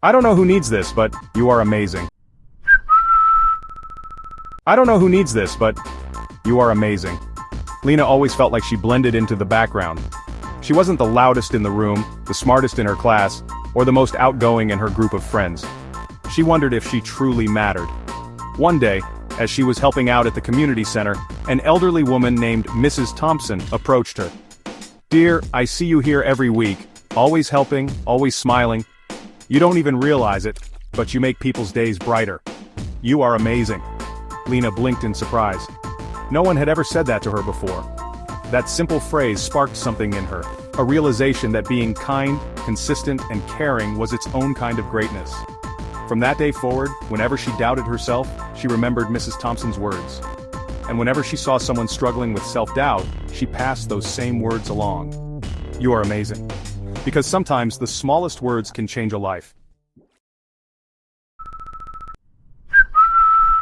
I don't know who needs this, but you are amazing. I don't know who needs this, but you are amazing. Lena always felt like she blended into the background. She wasn't the loudest in the room, the smartest in her class, or the most outgoing in her group of friends. She wondered if she truly mattered. One day, as she was helping out at the community center, an elderly woman named Mrs. Thompson approached her. "Dear, I see you here every week, always helping, always smiling. You don't even realize it, but you make people's days brighter. You are amazing." Lena blinked in surprise. No one had ever said that to her before. That simple phrase sparked something in her, a realization that being kind, consistent, and caring was its own kind of greatness. From that day forward, whenever she doubted herself, she remembered Mrs. Thompson's words. And whenever she saw someone struggling with self-doubt, she passed those same words along. You are amazing. Because sometimes the smallest words can change a life.